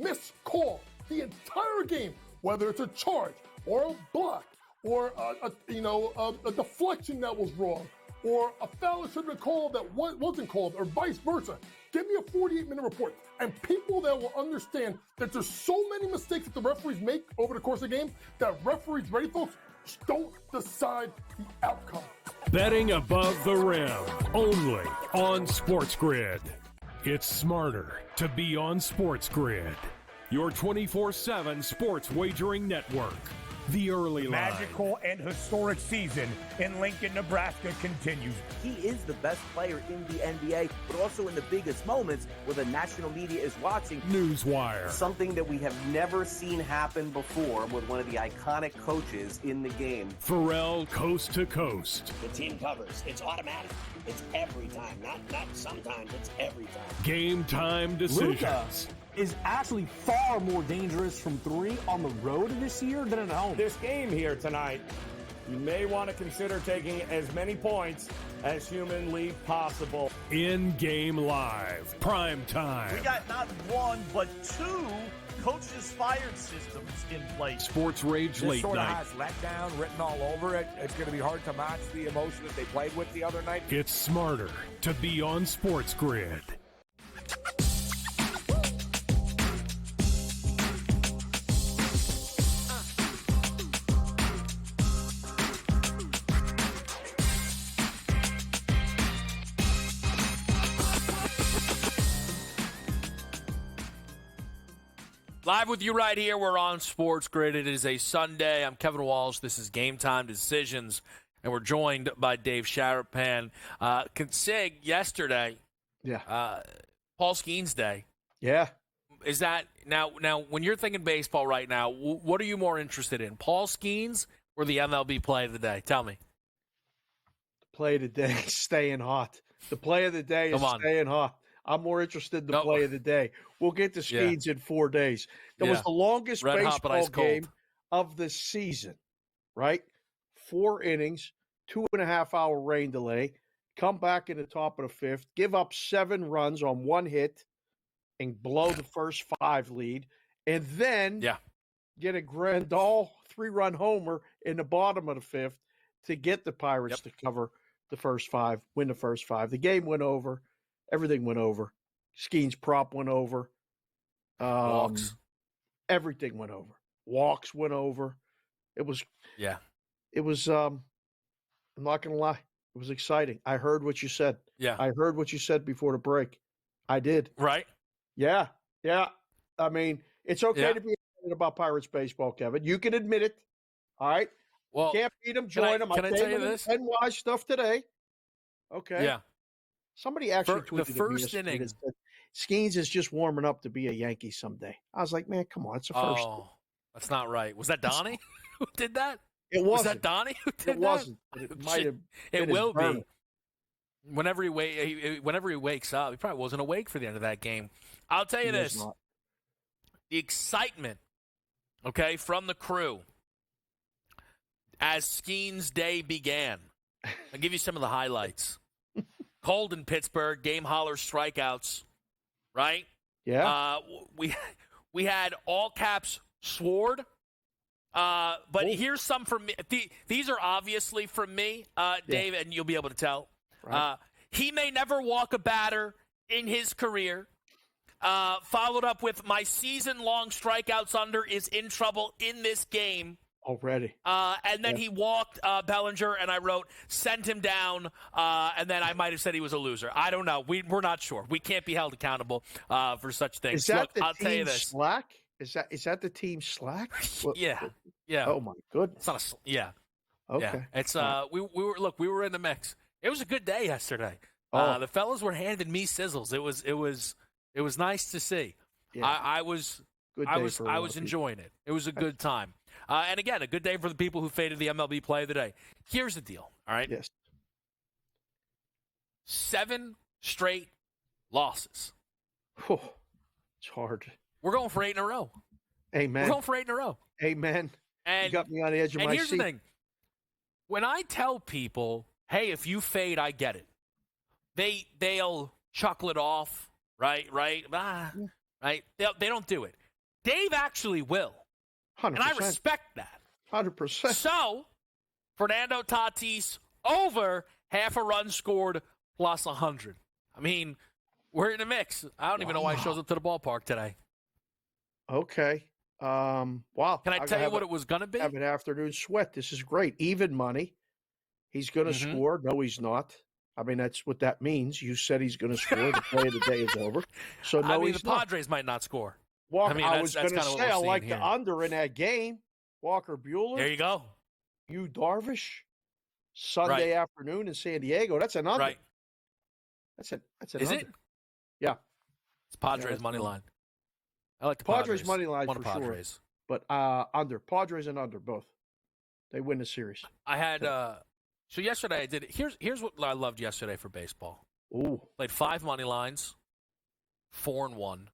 missed call the entire game, whether it's a charge or a block or a deflection that was wrong or a foul that should have been called that wasn't called or vice versa. Give me a 48-minute report. And people that will understand that there's so many mistakes that the referees make over the course of the game that referees, ready folks, don't decide the outcome. Betting above the rim, only on SportsGrid. It's smarter to be on SportsGrid. Your 24/7 sports wagering network. The early line. Magical and historic season in Lincoln, Nebraska continues. He is the best player in the NBA, but also in the biggest moments where the national media is watching. Newswire. Something that we have never seen happen before with one of the iconic coaches in the game. Pharrell coast to coast. The team covers. It's automatic. It's every time. Not sometimes. It's every time. Game time decisions. Luka is actually far more dangerous from three on the road this year than at home. This game here tonight, you may want to consider taking as many points as humanly possible. In-game live. Prime time. We got not one, but two coaches fired systems in place. Sports Rage This late sort of night. has letdown written all over it. It's going to be hard to match the emotion that they played with the other night. It's smarter to be on SportsGrid. Live with you right here. We're on SportsGrid. It is a Sunday. I'm Kevin Walsh. This is Game Time Decisions, and we're joined by Dave Sharapan. Consig yesterday. Yeah. Paul Skenes Day. Yeah. Is that now? When you're thinking baseball right now, what are you more interested in, Paul Skenes or the MLB play of the day? Tell me. The play of the day is staying hot. The play of the day is staying hot. I'm more interested in the play of the day. We'll get to Skenes in 4 days. That was the longest baseball game of the season, right? 4 innings, 2.5-hour rain delay, come back in the top of the 5th, give up 7 runs on 1 hit, and blow the first 5 lead, and then get a Grandal 3-run homer in the bottom of the 5th to get the Pirates to cover the first 5, win the first 5. The game went over. Everything went over. Skenes prop went over. Walks. Everything went over. Walks went over. It was I'm not going to lie. It was exciting. I heard what you said. Yeah. I heard what you said before the break. I did. Right? Yeah. Yeah. I mean, it's okay to be excited about Pirates baseball, Kevin. You can admit it. All right? Well, can't beat them, join them. Can I tell you this? NY stuff today. Okay. Yeah. Somebody actually tweeted the first inning. That said, Skenes is just warming up to be a Yankee someday. I was like, man, come on, it's the first. Oh, that's not right. Was that Donnie who did that? It wasn't. Was that Donnie who did that? It wasn't. It might have. It will be. Whenever he wakes up, he probably wasn't awake for the end of that game. I'll tell you this: the excitement, from the crew as Skenes Day began. I'll give you some of the highlights. Cold in Pittsburgh, game holler strikeouts, right? Yeah. We had all caps Sword, but here's some from me. These are obviously from me, Dave, and you'll be able to tell. Right. He may never walk a batter in his career. Followed up with my season-long strikeouts under is in trouble in this game. Already. And then he walked Bellinger, and I wrote, send him down, and then I might have said he was a loser. I don't know. We're not sure. We can't be held accountable for such things. Is that Look, the I'll tell you this. Slack? Is that the team Slack? Yeah. Oh, my goodness. It's not yeah. Okay. Yeah. It's we were in the mix. It was a good day yesterday. The fellas were handing me sizzles. It was nice to see. Yeah. I was enjoying it. It was a good time. And again, a good day for the people who faded the MLB play of the day. Here's the deal, all right? Yes. 7 straight losses. Oh, it's hard. We're going for 8 in a row. Amen. We're going for 8 in a row. Amen. And you got me on the edge of my seat. And here's the thing. When I tell people, hey, if you fade, I get it. They'll chuckle it off, right? Right? They don't do it. Dave actually will. 100%. And I respect that. 100%. So, Fernando Tatis over half a run scored plus 100. I mean, we're in the mix. I don't even know why he shows up to the ballpark today. Okay. Wow. Can I tell you what it was going to be? Have an afternoon sweat. This is great. Even money. He's going to score. No, he's not. I mean, that's what that means. You said he's going to score. The play of the day is over. So no, the Padres might not score. Walker, I was going to say I like the under in that game. Walker Buehler. There you go. Yu Darvish. Sunday afternoon in San Diego. That's an under. Right. That's an Is under. it? Yeah. It's Padres money line. I like the Padres money line for Padres. Sure. But under. Padres and under both. They win the series. I had so yesterday I did here's what I loved yesterday for baseball. Ooh. Played 5 money lines, 4-1.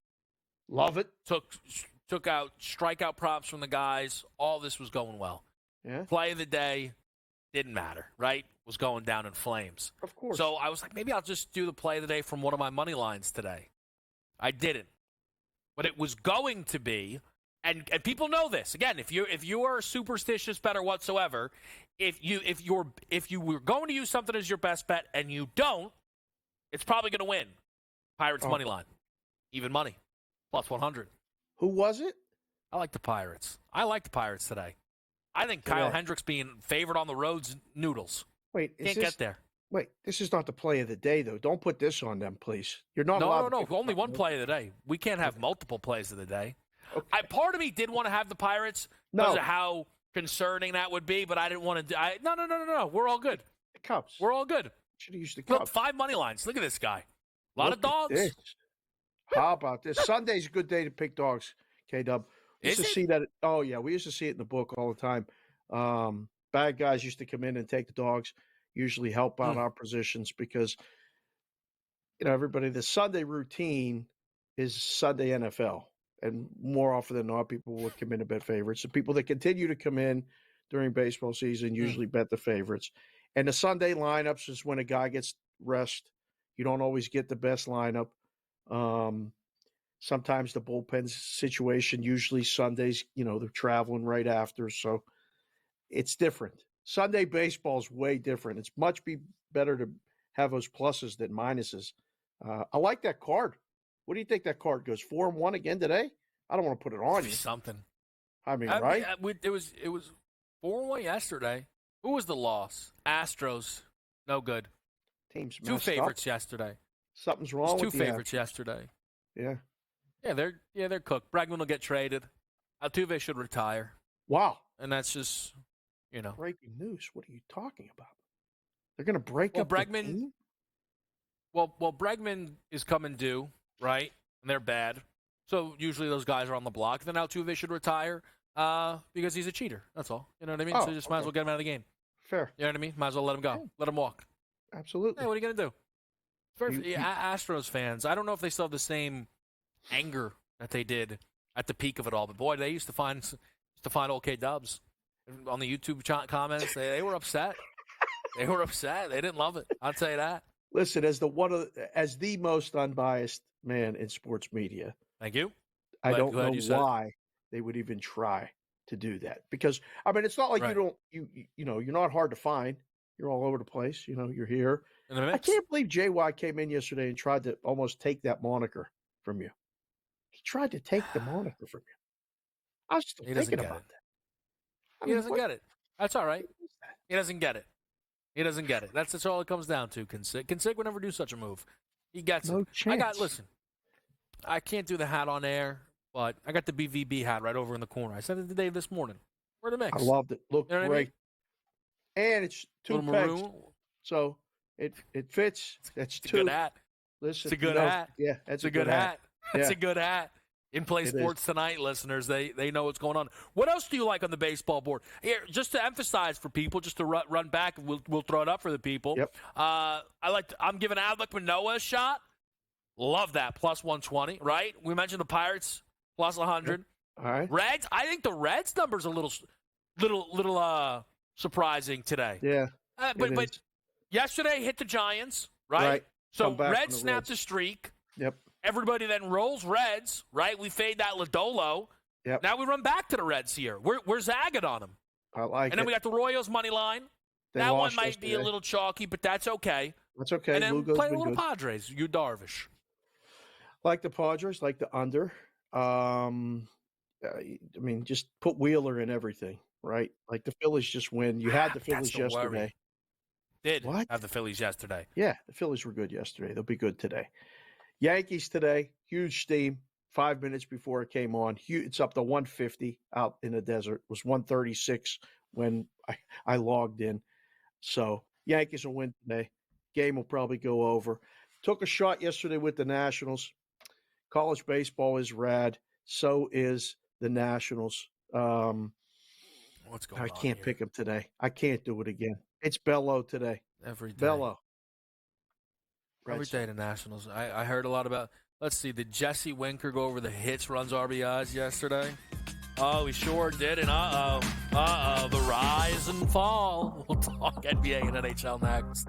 Love it. Took out strikeout props from the guys. All this was going well. Yeah. Play of the day didn't matter, right? Was going down in flames. Of course. So I was like, maybe I'll just do the play of the day from one of my money lines today. I didn't. But it was going to be, and people know this. Again, if you are a superstitious better whatsoever, if you were going to use something as your best bet and you don't, it's probably going to win. Pirates money line, even money, plus 100. Who was it? I like the Pirates. I like the Pirates today. I think Kyle Hendricks being favored on the road's noodles. Wait, can't get there. Wait, this is not the play of the day, though. Don't put this on them, please. You're not allowed. No. Only one play of the day. We can't have multiple plays of the day. Okay. Part of me did want to have the Pirates because of how concerning that would be, but I didn't want to. No. We're all good. The Cubs. We're all good. Should have used the Cubs. Look, 5 money lines. Look at this guy. A lot of dogs. How about this? Sunday's a good day to pick dogs, K-Dub. We used to see that. Oh, yeah. We used to see it in the book all the time. Bad guys used to come in and take the dogs, usually help out our positions because, everybody, the Sunday routine is Sunday NFL. And more often than not, people would come in to bet favorites. The people that continue to come in during baseball season usually bet the favorites. And the Sunday lineups is when a guy gets rest. You don't always get the best lineup. Sometimes the bullpen situation, usually Sundays, they're traveling right after. So it's different. Sunday baseball is way different. It's much better to have those pluses than minuses. I like that card. What do you think that card goes? 4-1 again today? I don't want to put it on you. Something. I mean, right? It was 4-1 yesterday. Who was the loss? Astros. No good. Teams 2 favorites yesterday. Something's wrong with 2 favorites yesterday. Yeah. Yeah, they're cooked. Bregman will get traded. Altuve should retire. Wow. And that's just, breaking news. What are you talking about? They're going to break up Bregman. The team? Well, Bregman is coming due, right? And they're bad. So usually those guys are on the block. Then Altuve should retire because he's a cheater. That's all. You know what I mean? So you just might as well get him out of the game. Fair. You know what I mean? Might as well let him go. Yeah. Let him walk. Absolutely. Hey, what are you going to do? Astros fans, I don't know if they still have the same anger that they did at the peak of it all. But, boy, they used to find OK Dubs on the YouTube comments. They were upset. They were upset. They didn't love it. I'll tell you that. Listen, as the most unbiased man in sports media. Thank you. I don't know why they would even try to do that. Because, I mean, it's not like you're not hard to find. You're all over the place. You're here. I can't believe JY came in yesterday and tried to almost take that moniker from you. He tried to take the moniker from you. I was still thinking about that. He doesn't get it. That's all right. He doesn't get it. He doesn't get it. That's all it comes down to. Consig would never do such a move. He gets it. Chance. Listen, I can't do the hat on air, but I got the BVB hat right over in the corner. I sent it to Dave this morning. We're the mix. I loved it. Looked great. I mean? And it's 2 pegs. So it fits. That's it's 2. A good hat. Listen, it's a good hat. Yeah, that's a good hat. It's a good hat. In-play sports tonight, listeners, they know what's going on. What else do you like on the baseball board? Here, just to emphasize for people, just to run back, we'll throw it up for the people. Yep. I'm giving Alek Manoah a shot. Love that, plus 120, right? We mentioned the Pirates, plus 100. Yep. All right. Reds, I think the Reds number's a little surprising today. Yeah. But yesterday hit the Giants, right? So Reds snapped a streak. Yep. Everybody then rolls Reds, right? We fade that Lodolo. Yep. Now we run back to the Reds here. We're zagging on them. I like it. And then we got the Royals money line. That one might be a little chalky, but that's okay. That's okay. And then Lugo's play a been little good. Padres. You Darvish. Like the Padres, like the under. Just put Wheeler in everything, right? Like the Phillies just win. You had the Phillies yesterday. Did have the Phillies yesterday. Yeah, the Phillies were good yesterday. They'll be good today. Yankees today, huge steam. 5 minutes before it came on. It's up to 150 out in the desert. It was 136 when I logged in. So Yankees will win today. Game will probably go over. Took a shot yesterday with the Nationals. College baseball is rad. So is the Nationals. What's going on? I can't pick them today. I can't do it again. It's Bello today. Every day. Bello. Every day the Nationals. I heard a lot about, let's see, did Jesse Winker go over the hits, runs, RBIs yesterday? Oh, he sure did. And the rise and fall. We'll talk NBA and NHL next.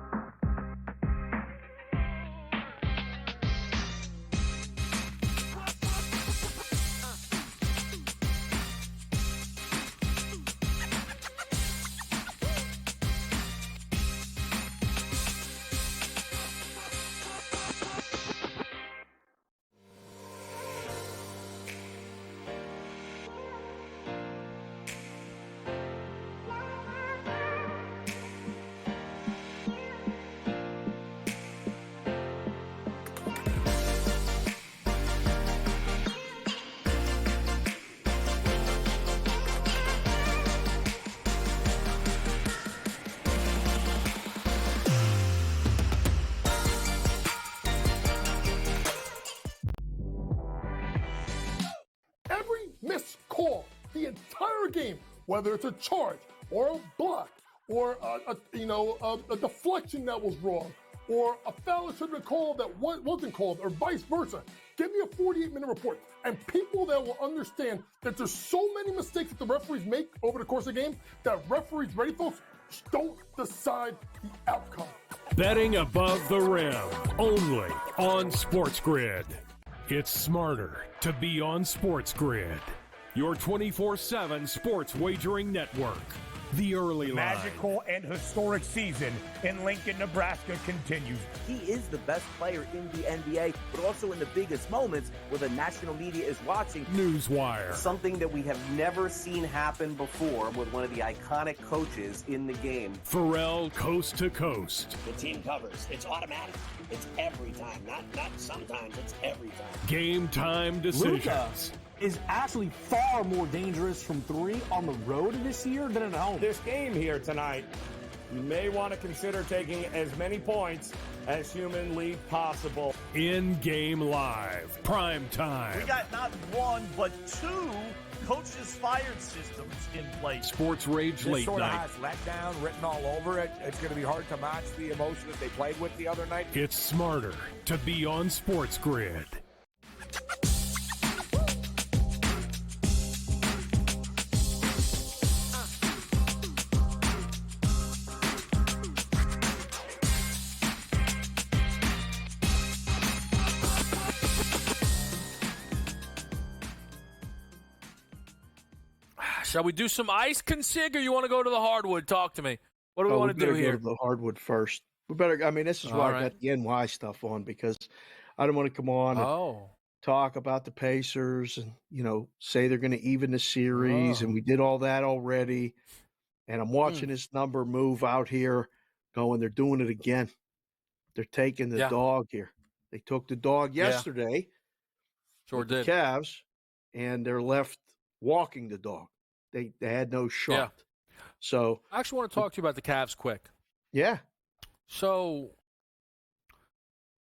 Missed call the entire game, whether it's a charge or a block or a deflection that was wrong or a foul that should have been called that wasn't called or vice versa. Give me a 48-minute report. And people that will understand that there's so many mistakes that the referees make over the course of the game that referees, ready folks, don't decide the outcome. Betting above the rim, only on SportsGrid. It's smarter to be on SportsGrid, your 24/7 sports wagering network. The early line. Magical and historic season in Lincoln, Nebraska continues. He is the best player in the NBA, but also in the biggest moments where the national media is watching. Newswire. Something that we have never seen happen before with one of the iconic coaches in the game. Pharrell coast to coast. The team covers. It's automatic. It's every time. Not sometimes. It's every time. Game time decisions. Luka is actually far more dangerous from three on the road this year than at home. This game here tonight, you may want to consider taking as many points as humanly possible. In-game live. Prime time. We got not one, but two coaches fired systems in place. Sports Rage Late sort Night. of has letdown written all over it. It's going to be hard to match the emotion that they played with the other night. It's smarter to be on SportsGrid. Shall we do some ice consig, or you want to go to the hardwood? Talk to me. What do we want to do here? Go to the hardwood first. We better. I mean, this is why I got the NY stuff on, because I don't want to come on and talk about the Pacers and say they're going to even the series, and we did all that already. And I'm watching this number move out here, going, they're doing it again. They're taking the dog here. They took the dog yesterday. Sure did. The Cavs, and they're left walking the dog. They had no shot. Yeah. So I actually want to talk to you about the Cavs quick. Yeah. So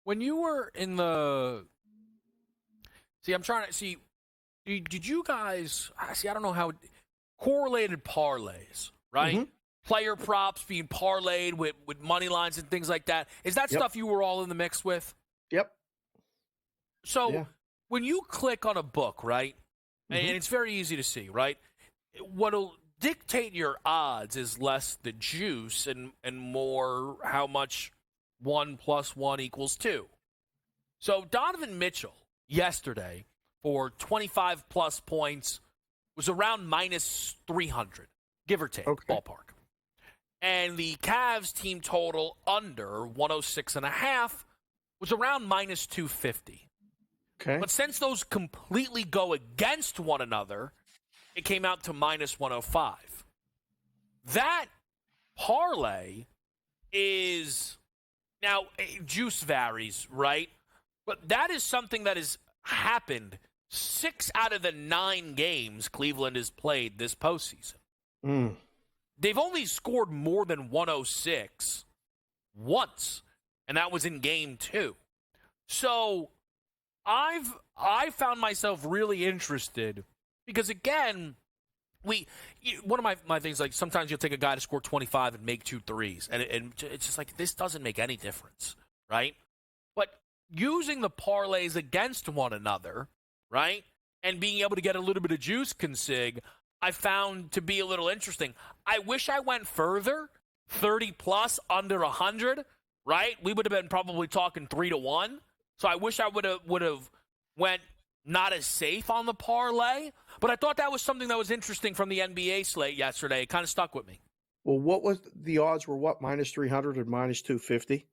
when you were in the I'm trying to see, did you guys I don't know how correlated parlays, right? Mm-hmm. Player props being parlayed with money lines and things like that. Is that stuff you were all in the mix with? Yep. So when you click on a book, right? And it's very easy to see, right? What'll dictate your odds is less the juice and more how much 1 + 1 = 2. So Donovan Mitchell yesterday for 25-plus points, was around minus 300, give or take, ballpark. And the Cavs team total under 106.5 was around minus 250. Okay. But since those completely go against one another, it came out to minus 105. That parlay is now juice varies, right? But that is something that has happened 6 out of the 9 games Cleveland has played this postseason. They've only scored more than 106 once, and that was in game 2. So I found myself really interested because, again, one of my things, like sometimes you'll take a guy to score 25 and make 2 threes, and it's just like this doesn't make any difference, right? But using the parlays against one another, right, and being able to get a little bit of juice consig, I found to be a little interesting. I wish I went further, 30 plus under 100, right? We would have been probably talking 3-1. So I wish I would have went not as safe on the parlay, but I thought that was something that was interesting from the NBA slate yesterday. It kind of stuck with me. Well, what was the odds were what, minus 300 and minus 250?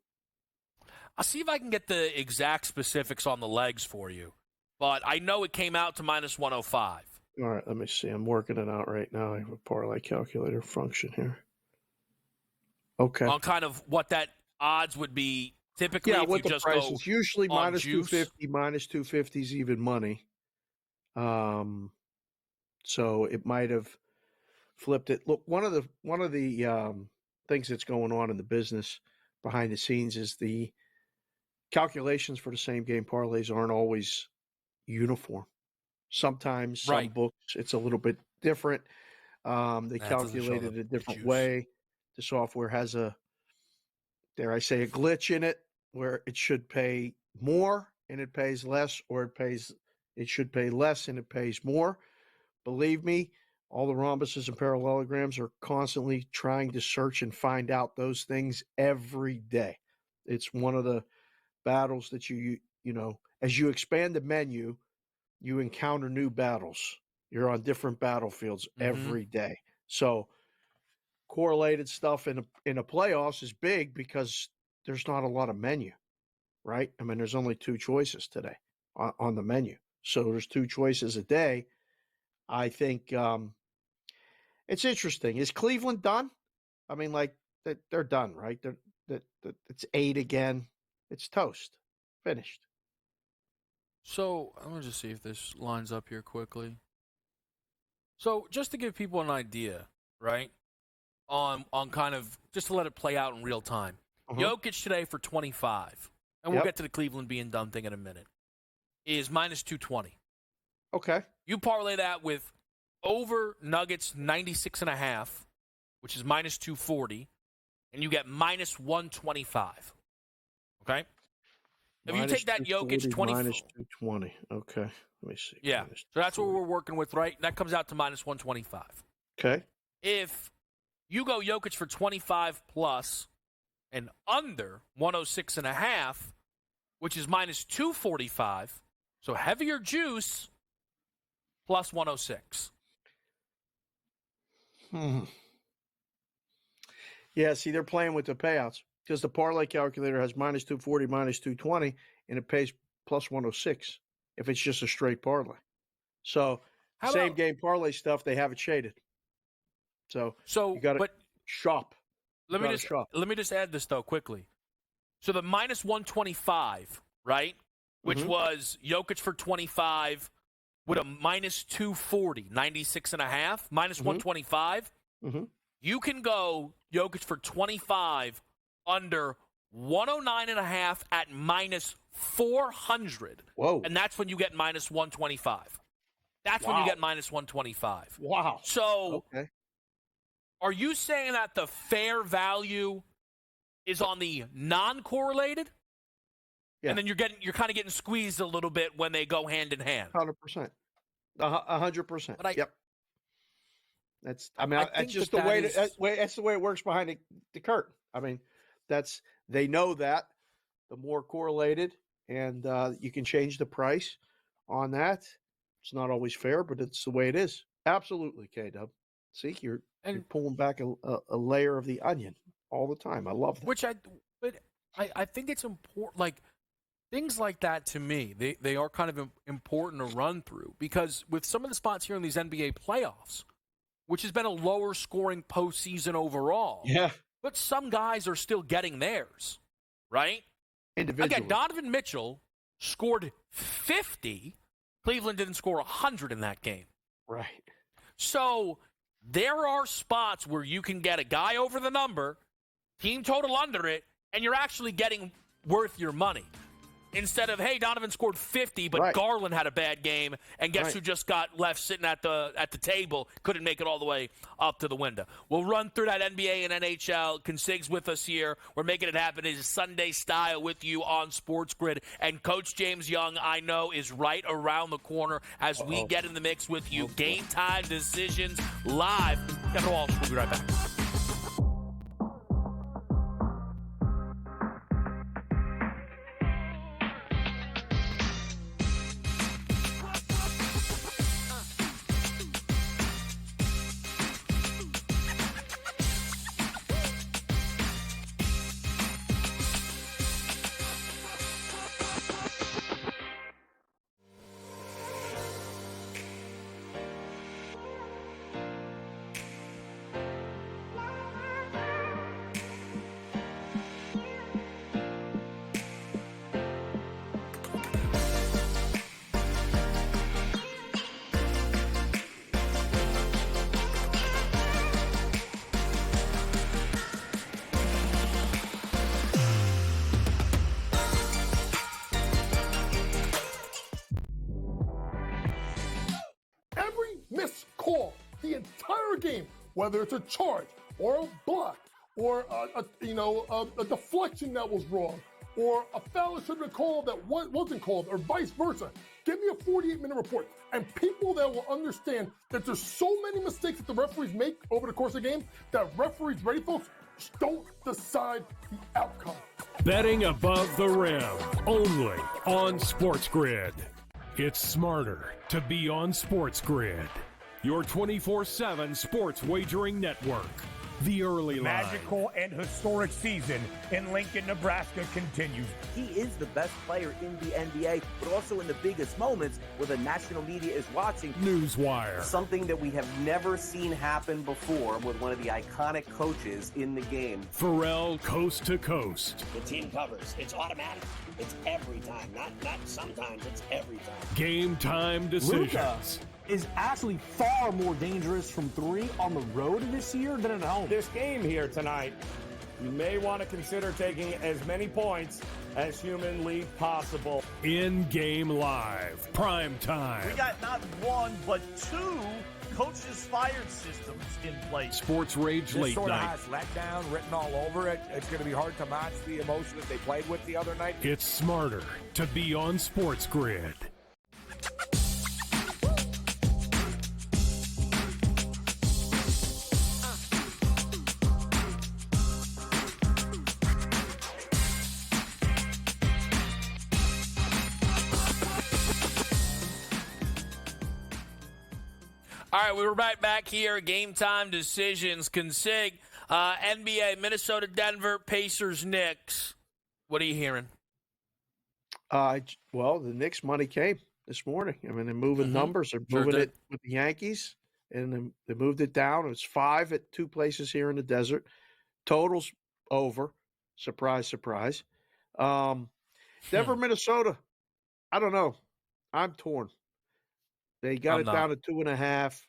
I'll see if I can get the exact specifics on the legs for you, but I know it came out to minus 105. All right, let me see. I'm working it out right now. I have a parlay calculator function here. Okay. On kind of what that odds would be typically, if what you the just price go is. Usually on minus juice. 250, minus 250 is even money. So it might have flipped it. Look, one of the things that's going on in the business behind the scenes is the calculations for the same game parlays aren't always uniform. Sometimes some books it's a little bit different. They calculate it a different way. The software has a, dare I say, a glitch in it where it should pay more and it pays less, or it should pay less and it pays more. Believe me, all the rhombuses and parallelograms are constantly trying to search and find out those things every day. It's one of the battles that you know, as you expand the menu, you encounter new battles. You're on different battlefields every day. So correlated stuff in a playoffs is big because there's not a lot of menu, right? I mean, there's only 2 choices today on the menu. So there's 2 choices a day. I think it's interesting. Is Cleveland done? I mean, like they're done, right? It's 8 again. It's toast. Finished. So I'm going to just see if this lines up here quickly. So just to give people an idea, right, on kind of just to let it play out in real time. Jokic today for 25, and we'll get to the Cleveland being done thing in a minute, is minus 220. Okay. You parlay that with over Nuggets 96.5, which is minus 240, and you get minus 125. Okay? If you take that Jokic 20. Minus 220. Okay. Let me see. Yeah. So that's what we're working with, right? That comes out to minus 125. Okay. If you go Jokic for 25 plus and under 106.5, which is minus 245, so heavier juice, plus 106. Yeah, see, they're playing with the payouts because the parlay calculator has minus 240, minus 220, and it pays plus 106 if it's just a straight parlay. So same game parlay stuff, they have it shaded. So you got to shop. Let me just add this, though, quickly. So the minus 125, right, which was Jokic for 25 with a minus 240, 96.5, minus 125, you can go Jokic for 25 under 109.5 at minus 400. Whoa. And that's when you get minus 125. That's when you get minus 125. Wow. So are you saying that the fair value is on the non-correlated? Yeah. And then you're kind of getting squeezed a little bit when they go hand in hand. 100%. 100%. Yep. That's. I mean, that's just the way. That's the way it works behind the curtain. I mean, they know that the more correlated, and you can change the price on that. It's not always fair, but it's the way it is. Absolutely, K-Dub. See, you're pulling back a layer of the onion all the time. I love that. But I think it's important. Like things like that to me, they are kind of important to run through because with some of the spots here in these NBA playoffs, which has been a lower scoring postseason overall. Yeah. But some guys are still getting theirs, right? Individually. Again, Donovan Mitchell scored 50. Cleveland didn't score 100 in that game. Right. So there are spots where you can get a guy over the number, team total under it, and you're actually getting worth your money. Instead of, hey, Donovan scored 50, but Garland had a bad game, and guess who just got left sitting at the table, couldn't make it all the way up to the window. We'll run through that NBA and NHL. Consig's with us here. We're making it happen. It is Sunday style with you on Sports Grid. And Coach James Young, I know, is right around the corner as we get in the mix with you. Game time decisions live. Kevin Walsh, we'll be right back. The entire game, whether it's a charge or a block or a deflection that was wrong or a foul that should have been called that wasn't called or vice versa. Give me a 48-minute report. And people that will understand that there's so many mistakes that the referees make over the course of the game that referees, ready folks, don't decide the outcome. Betting above the rim, only on SportsGrid. It's smarter to be on SportsGrid. Your 24/7 sports wagering network. The early line. Magical and historic season in Lincoln, Nebraska continues. He is the best player in the NBA, but also in the biggest moments where the national media is watching. Newswire. Something that we have never seen happen before with one of the iconic coaches in the game. Pharrell coast to coast. The team covers. It's automatic. It's every time. Not sometimes. It's every time. Game time decisions. Luka is actually far more dangerous from three on the road this year than at home. This game here tonight, you may want to consider taking as many points as humanly possible. In-game live, prime time. We got not one, but two coaches fired systems in place. Sports Rage Late Sort of Night. has letdown written all over it. It's going to be hard to match the emotion that they played with the other night. It's smarter to be on SportsGrid. All right, we're right back here. Game time decisions. Consig, NBA, Minnesota, Denver, Pacers, Knicks. What are you hearing? Well, the Knicks money came this morning. I mean, they're moving numbers. They're moving it with the Yankees, and then they moved it down. It's 5 at 2 places here in the desert. Totals over. Surprise, surprise. Denver, Minnesota. I don't know. I'm torn. They got down to 2.5,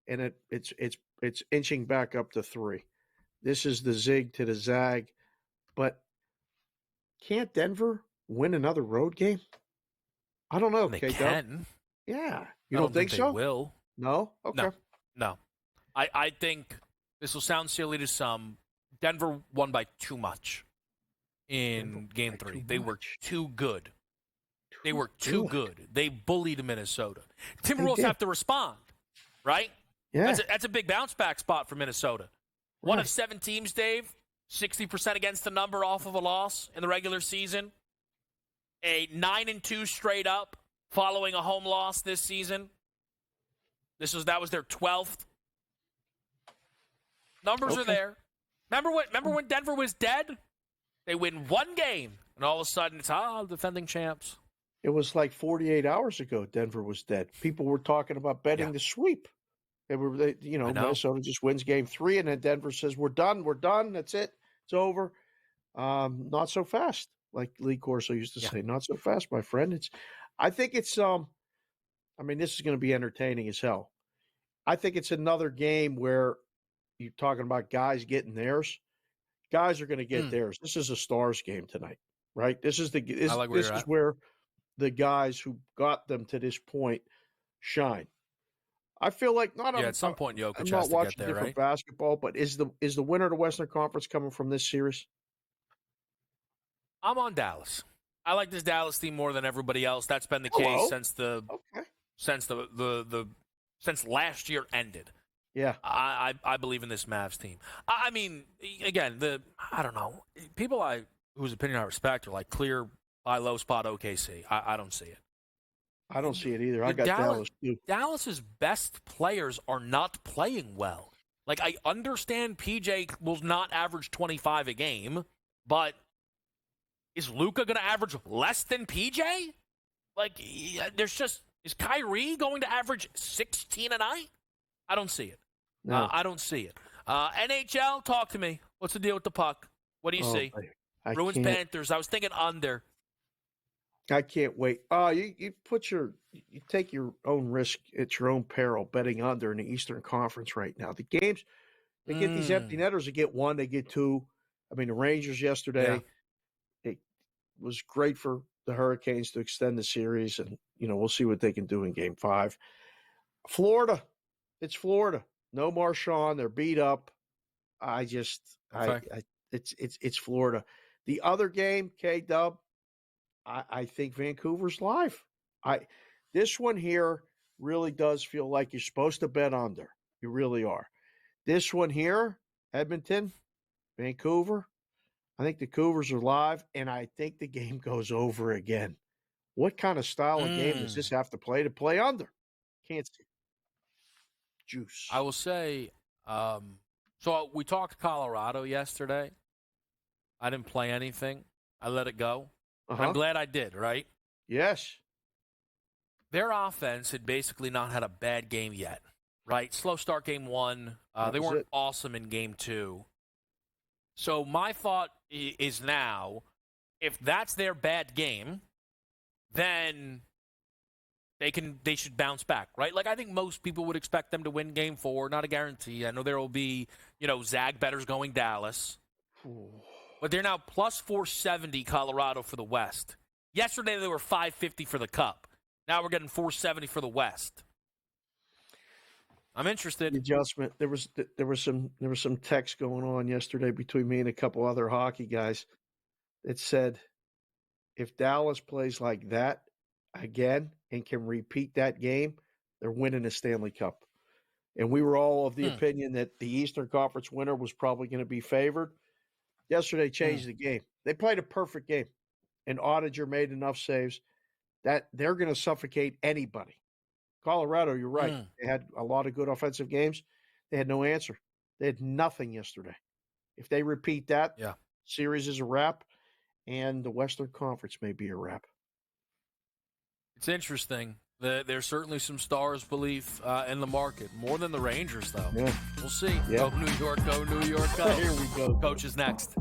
and it's inching back up to 3. This is the zig to the zag. But can't Denver win another road game? I don't know. They can. Yeah. You don't think so? They will. No? Okay. No. I think this will sound silly to some. Denver won by too much in Game 3. They were too good. They were too good. They bullied Minnesota. Timberwolves have to respond, right? Yeah. That's a big bounce back spot for Minnesota. One of 7 teams, Dave, 60% against the number off of a loss in the regular season. A 9-2 straight up following a home loss this season. That was their 12th. Numbers are there. Remember when Denver was dead? They win one game, and all of a sudden it's defending champs. It was like 48 hours ago Denver was dead. People were talking about betting the sweep. Minnesota just wins game 3, and then Denver says, we're done, that's it, it's over. Not so fast, like Lee Corso used to say. Not so fast, my friend. I think it's this is going to be entertaining as hell. I think it's another game where you're talking about guys getting theirs. Guys are going to get theirs. This is a Stars game tonight, right? This is where the guys who got them to this point shine. I feel like at some point Jokic I'm has not to watching get there, different right? basketball, but is the winner of the Western Conference coming from this series? I'm on Dallas. I like this Dallas team more than everybody else. That's been the case since last year ended. Yeah, I believe in this Mavs team. I mean, again, I don't know. People whose opinion I respect are like clear buy low spot OKC. I don't see it. I don't see it either. I got Dallas too. Dallas's best players are not playing well. Like, I understand PJ will not average 25 a game, but is Luka going to average less than PJ? Like, is Kyrie going to average 16 a night? I don't see it. No. I don't see it. NHL, talk to me. What's the deal with the puck? What do you see? Bruins Panthers. I was thinking under. I can't wait. You take your own risk at your own peril betting under in the Eastern Conference right now. The games, they get these empty netters. They get 1, they get 2. I mean, the Rangers yesterday, it was great for the Hurricanes to extend the series, and we'll see what they can do in Game 5. Florida, it's Florida. No Marchand, they're beat up. It's Florida. The other game, K-Dub, I think Vancouver's live. This one here really does feel like you're supposed to bet under. You really are. This one here, Edmonton, Vancouver, I think the Cougars are live, and I think the game goes over again. What kind of style of game does this have to play under? Can't see. Juice. I will say, so we talked Colorado yesterday. I didn't play anything. I let it go. I'm glad I did, right? Yes. Their offense had basically not had a bad game yet, right? Slow start game 1. They weren't awesome in game 2. So my thought is now, if that's their bad game, then they should bounce back, right? Like, I think most people would expect them to win game 4. Not a guarantee. I know there will be, Zag bettors going Dallas. But they're now plus 470 Colorado for the West. Yesterday they were 550 for the Cup. Now we're getting 470 for the West. I'm interested. The adjustment. There was some text going on yesterday between me and a couple other hockey guys that said, if Dallas plays like that again and can repeat that game, they're winning the Stanley Cup. And we were all of the opinion that the Eastern Conference winner was probably going to be favored. Yesterday changed the game. They played a perfect game, and Ottinger made enough saves that they're going to suffocate anybody. Colorado, you're right. They had a lot of good offensive games. They had no answer. They had nothing yesterday. If they repeat that, series is a wrap, and the Western Conference may be a wrap. It's interesting. There's certainly some Stars belief in the market. More than the Rangers, though. Yeah. We'll see. Yeah. Go New York, go New York, go. Here we go. Coach is next.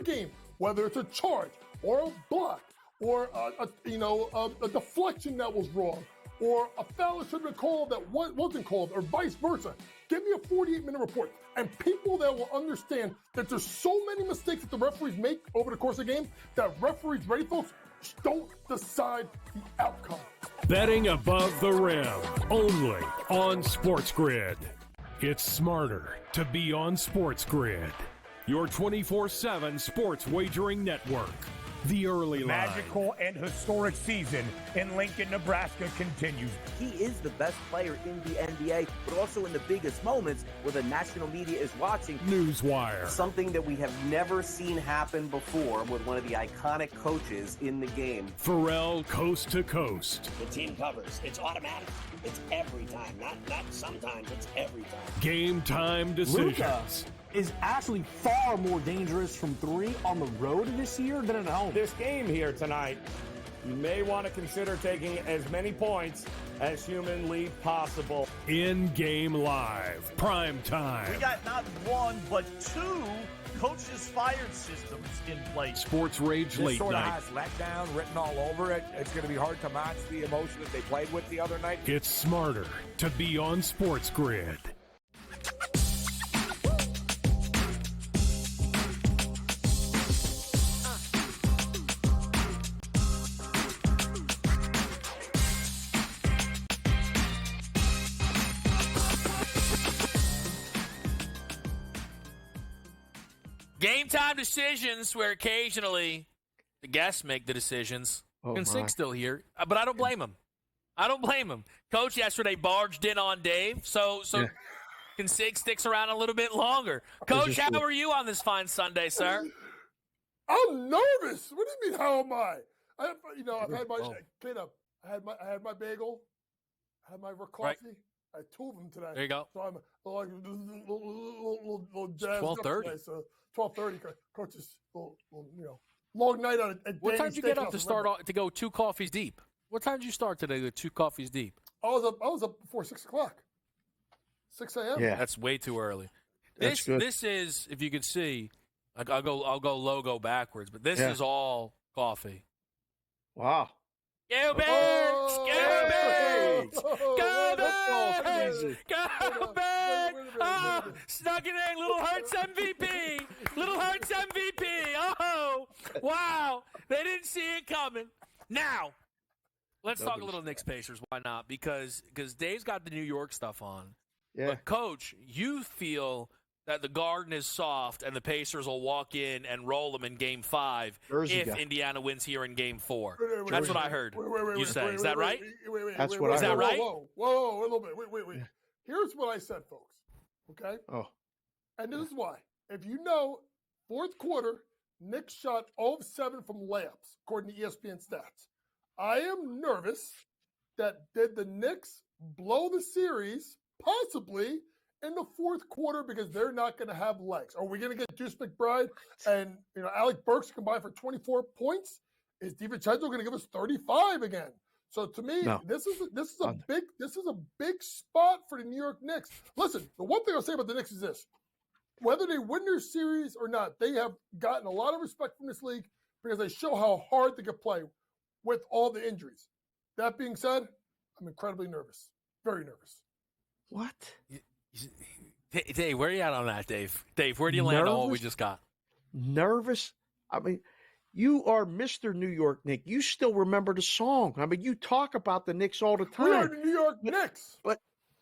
game, whether it's a charge or a block or a deflection that was wrong or a foul that should have been called that wasn't called or vice versa. Give me a 48-minute report. And people that will understand that there's so many mistakes that the referees make over the course of the game that referees, ready folks, don't decide the outcome. Betting above the rim, only on SportsGrid. It's smarter to be on SportsGrid. Your 24/7 sports wagering network. The early line. Magical and historic season in Lincoln, Nebraska continues. He is the best player in the NBA, but also in the biggest moments where the national media is watching. Newswire. Something that we have never seen happen before with one of the iconic coaches in the game. Pharrell coast to coast. The team covers. It's automatic. It's every time. Not sometimes. It's every time. Game time decisions. Luka is actually far more dangerous from three on the road this year than at home. This game here tonight, you may want to consider taking as many points as humanly possible. In-game live, prime time. We got not one, but two coaches fired systems in place. Sports Rage Late sort Night. of has letdown written all over it. It's going to be hard to match the emotion that they played with the other night. It's smarter to be on SportsGrid. Game time decisions where occasionally the guests make the decisions. And Sig's still here, but I don't blame him. I don't blame him. Coach yesterday barged in on Dave, so can Sig sticks around a little bit longer. Coach, how are you on this fine Sunday, sir? I'm nervous. What do you mean? How am I? I've had my clean up. I had my bagel. I had my coffee. Right. I had two of them today. There you go. So I'm a little jazzed 12:30. up. So 12:30. Coach's long night on it. What time did you get up to go 2 coffees deep? What time did you start today with 2 coffees deep? I was up before 6 o'clock. 6 a.m. Yeah, that's way too early. This is, if you can see, I'll go logo backwards, but this is all coffee. Wow. Go Birds! Go Birds! Go Birds! Go Birds! Oh, snuck it in. Little Hurts MVP. Little Hurts MVP. Oh, wow. They didn't see it coming. Now, let's talk a little Knicks Pacers. Why not? Because Dave's got the New York stuff on. Yeah. But, Coach, you feel that the Garden is soft and the Pacers will walk in and roll them in Game 5 if Indiana wins here in Game 4. That's what I heard you say. Is that right? That's what I heard. Is that right? Whoa, a little bit. Wait. Yeah. Here's what I said, folks. Okay? Oh. And this is why. If you know, fourth quarter, Knicks shot 0 of 7 from layups, according to ESPN stats. I am nervous that did the Knicks blow the series, possibly, in the fourth quarter because they're not going to have legs. Are we going to get Deuce McBride and Alec Burks combined for 24 points? Is DiVincenzo going to give us 35 again? So to me, this is a big spot for the New York Knicks. Listen, the one thing I'll say about the Knicks is this: whether they win their series or not, they have gotten a lot of respect from this league because they show how hard they can play with all the injuries. That being said, I'm incredibly nervous, very nervous. What? Dave, where are you at on that, Dave? Dave, where do you land on what we just got? Nervous? I mean, you are Mr. New York Knicks. You still remember the song. I mean, you talk about the Knicks all the time. We are the New York Knicks. But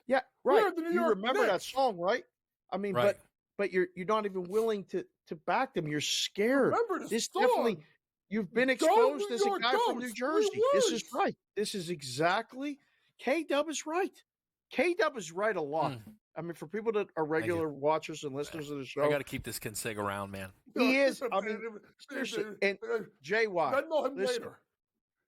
yeah, right. We are the New York remember Knicks. that song, right? I mean, right. but you're not even willing to back them. You're scared. Remember this song. Definitely. You've been exposed as a guy from New Goats. Jersey. This is right. This is exactly. K-Dub is right. K-Dub is right a lot. I mean, for people that are regular watchers and listeners of the show. I got to keep this Consig around, man. He is. I mean, seriously. And JY, I know him listen, later.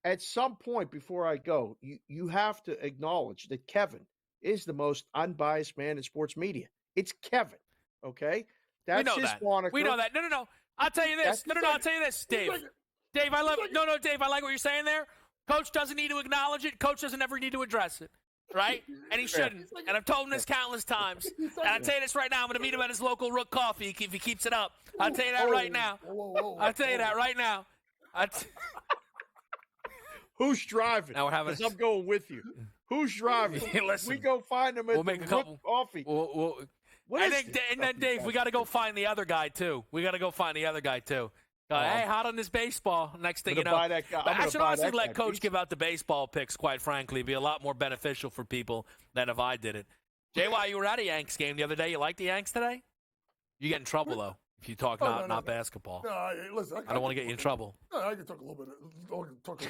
At some point before I go, you have to acknowledge that Kevin is the most unbiased man in sports media. It's Kevin, okay? That's we know his that. moniker. We know that. No. I'll tell you this. No. I'll tell you this, Dave. Dave, I love. No, Dave, I like what you're saying there. Coach doesn't need to acknowledge it. Coach doesn't ever need to address it. right? And he shouldn't. And I've told him this countless times. And I'll tell you this right now. I'm going to meet him at his local Rook Coffee if he keeps it up. I'll tell you that right now. I'll tell you that right now. Who's driving? Now we're having. I'm going with you. Who's driving? Listen, we go find him at we'll make a couple coffee. And then Dave, we got to go find the other guy too. Hey, hot on this baseball. Next thing you know, I should honestly let Coach give out the baseball picks. Quite frankly, it'd be a lot more beneficial for people than if I did it. JY, you were at a Yanks game the other day. You like the Yanks today? You get in trouble though if you talk not basketball. No, listen, I don't want to get you in trouble. No, I can talk a little bit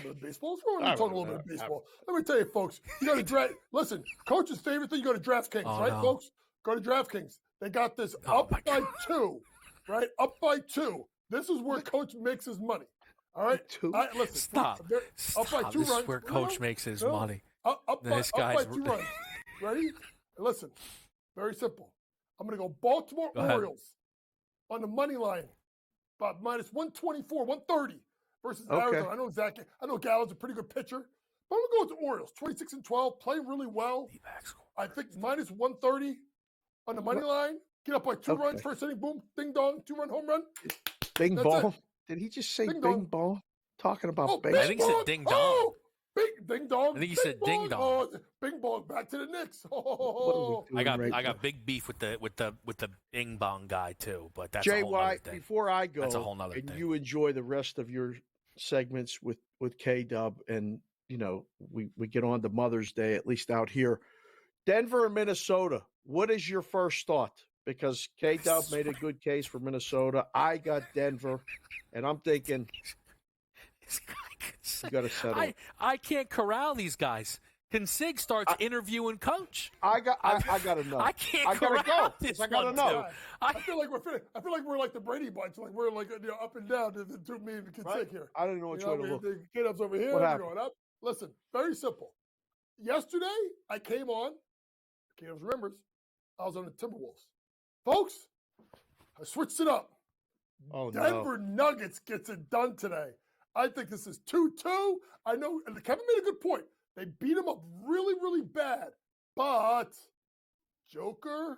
of baseball. What's wrong with talking a little bit of baseball? Let me tell you, folks. You got to draft. Listen, Coach's favorite thing. You go to DraftKings, right, folks? Go to DraftKings. They got this up by 2, right? Up by 2. This is where Coach makes his money. All right? Listen. Stop. Up by 2 this runs. Is where Coach makes his money. Up by 2 runs. Ready? Listen. Very simple. I'm going to go Baltimore Orioles on the money line. About minus 124, 130 versus Arizona. I know Gallo's a pretty good pitcher. But I'm going to go with the Orioles. 26-12. Play really well. I think minus 130 on the money line. Get up by 2 runs. First inning. Boom. Ding dong. 2-run home run. Bing ball. Did he just say bing ball? Talking about baseball. I think he said ding dong. Ding dong. I think he said ding dong. Bing bong. Back to the Knicks. I got big beef with the bing bong guy too. But that's a whole nother thing. Before I go, that's a whole nother thing. You enjoy the rest of your segments with K-Dub, and we get on to Mother's Day, at least out here. Denver and Minnesota. What is your first thought? Because K-Dub made a good case for Minnesota. I got Denver, and I'm thinking you got to settle. I can't corral these guys. Sig starts interviewing Coach. I got to know. I can't corral this. I got to know. I feel like we're like the Brady Bunch. Like we're like up and down to me and Sig here. I don't know which way to look. The K-Dub's over here. We're going up. Listen, very simple. Yesterday, I came on. K-Dubs remembers. I was on the Timberwolves. Folks, I switched it up. Denver Nuggets gets it done today. I think this is 2-2. I know Kevin made a good point. They beat him up really, really bad. But Joker,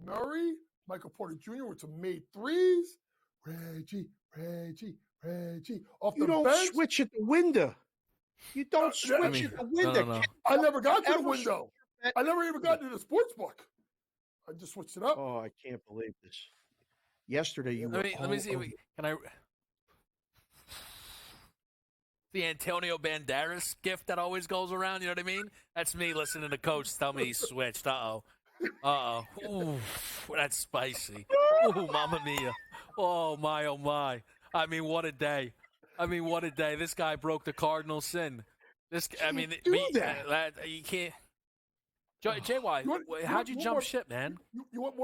Murray, Michael Porter Jr. with some made threes. Reggie. Off the bench. You don't switch at the window. You don't switch at the window. No. I never got to the window. I never even got to the sports book. I just switched it up. Oh, I can't believe this. Yesterday, you were. Let me see. Can I? The Antonio Banderas gift that always goes around. You know what I mean? That's me listening to Coach tell me he switched. Ooh, that's spicy. Ooh, mamma mia. Oh my. I mean, what a day. This guy broke the cardinal sin. You can't. JY, how'd you jump ship, man? You want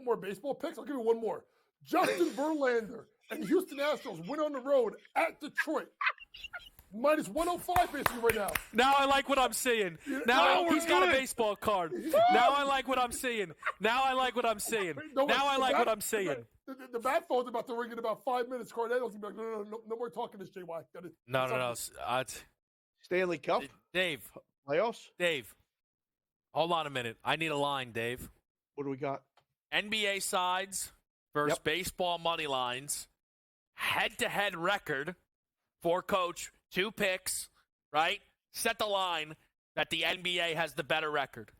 more baseball picks? I'll give you one more. Justin Verlander and the Houston Astros went on the road at Detroit. Minus 105 basically right now. Now I like what I'm seeing. He's got a baseball card. Now I like what I'm seeing. The bat phone's about to ring in about 5 minutes. Cardano's gonna be like, no more talking this, JY. No. Stanley Cup? Dave. Playoffs? Dave. Hold on a minute. I need a line, Dave. What do we got? NBA sides versus baseball money lines. Head-to-head record for Coach. 2 picks, right? Set the line that the NBA has the better record.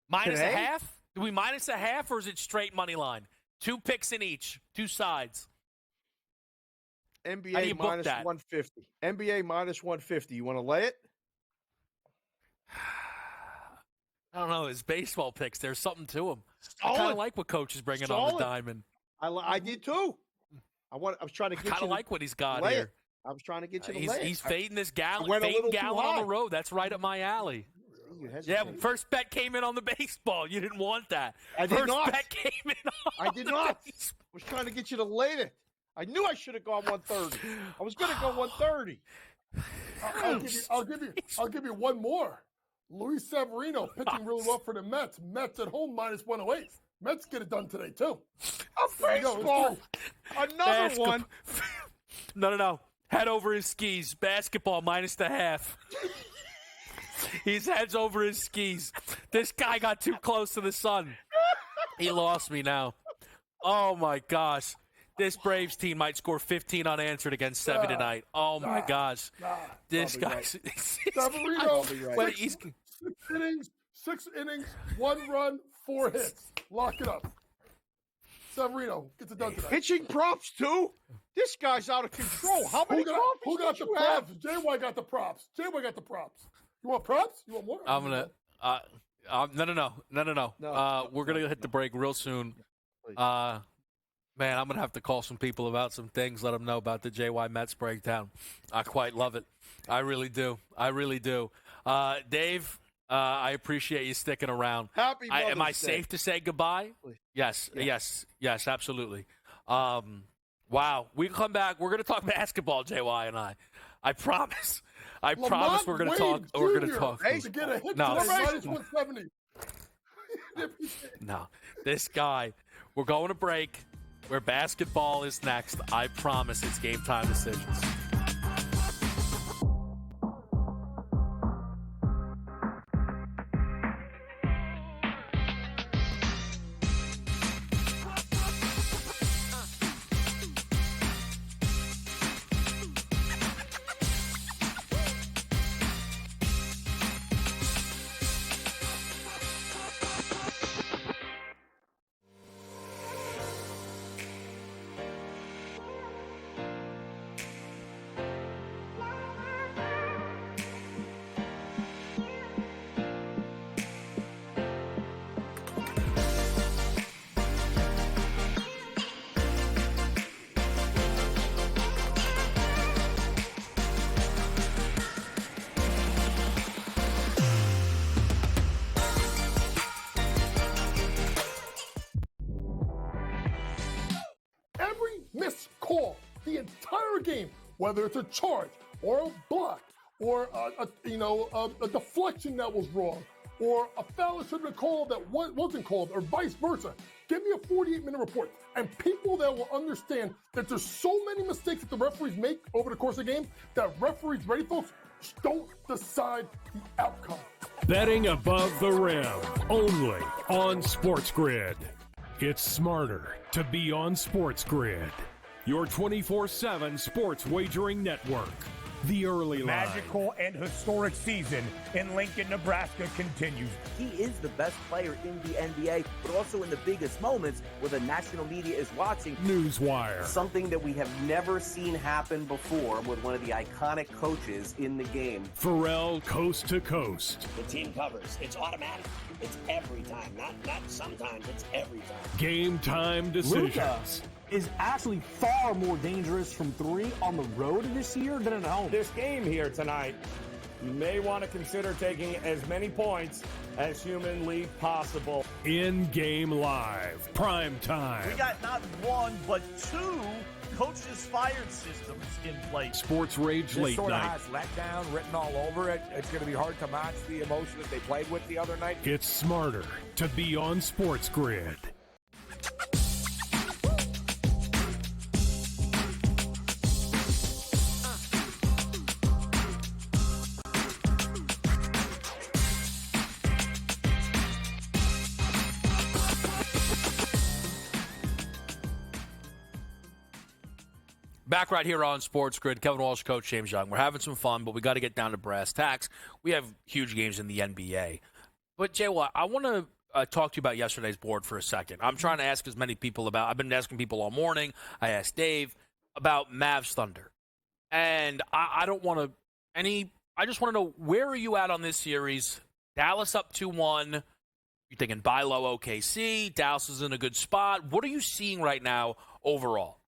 Minus a half? Do we minus a half, or is it straight money line? 2 picks in each, 2 sides. NBA minus 150. NBA minus 150. You want to lay it? I don't know. His baseball picks, there's something to them. I kind of like what Coach is bringing on the diamond. I did too. I was trying to get you. I kind of like what he's got here. I was trying to get you to lay it. He's fading this Gallon on the road. That's right up my alley. Yeah, first bet came in on the baseball. You didn't want that. I did not. First bet came in on I did not. I was trying to get you to lay it. I knew I should have gone 130. I was going to go 130. I'll give you one more. Luis Severino pitching really well for the Mets. Mets at home minus 108. Mets get it done today too. Baseball. Another one. No. Head over his skis. Basketball minus the half. He's heads over his skis. This guy got too close to the sun. He lost me now. Oh, my gosh. This Braves team might score 15 unanswered against 7 tonight. Oh, my gosh. This guy's... Severino, six innings, 1 run, 4 hits. Lock it up. Severino gets it done tonight. Pitching props, too? This guy's out of control. How many props? Who got the props? JY got the props. JY got the props. You want props? You want more? I'm going to... No. We're going to hit the break real soon. Man, I'm going to have to call some people about some things, let them know about the JY Mets breakdown. I quite love it. I really do. Dave, I appreciate you sticking around. Happy Mother's Am I Day. safe to say goodbye? Yes, absolutely. Wow. We come back. We're going to talk basketball, JY and I. I promise. I promise we're going to talk. We're going to talk. To get a hit minus 170. No, this guy. We're going to break. Where basketball is next. I promise it's Game Time Decisions. Missed call the entire game, whether it's a charge or a block or a deflection that was wrong or a foul that should have been called that wasn't called or vice versa. Give me a 48-minute report. And people that will understand that there's so many mistakes that the referees make over the course of the game that referees, ready folks, don't decide the outcome. Betting above the rim, only on SportsGrid. It's smarter to be on SportsGrid, your 24/7 sports wagering network. The early line. Magical and historic season in Lincoln, Nebraska continues. He is the best player in the NBA, but also in the biggest moments where the national media is watching. Newswire. Something that we have never seen happen before with one of the iconic coaches in the game. Pharrell, coast to coast. The team covers. It's automatic. It's every time. Not sometimes. It's every time. Game time decisions. Luka is actually far more dangerous from 3 on the road this year than at home. This game here tonight, you may want to consider taking as many points as humanly possible. In-game live, prime time. We got not 1, but 2 coaches fired systems in place. Sports Rage Late This sort of Night. has letdown written all over it. It's going to be hard to match the emotion that they played with the other night. It's smarter to be on SportsGrid. Back right here on SportsGrid, Kevin Walsh, Coach James Young. We're having some fun, but we got to get down to brass tacks. We have huge games in the NBA. But, Jay, I want to talk to you about yesterday's board for a second. I'm trying to ask as many people about – I've been asking people all morning. I asked Dave about Mavs Thunder. And I don't want to – I just want to know, where are you at on this series? Dallas up 2-1. You're thinking buy low OKC. Dallas is in a good spot. What are you seeing right now overall?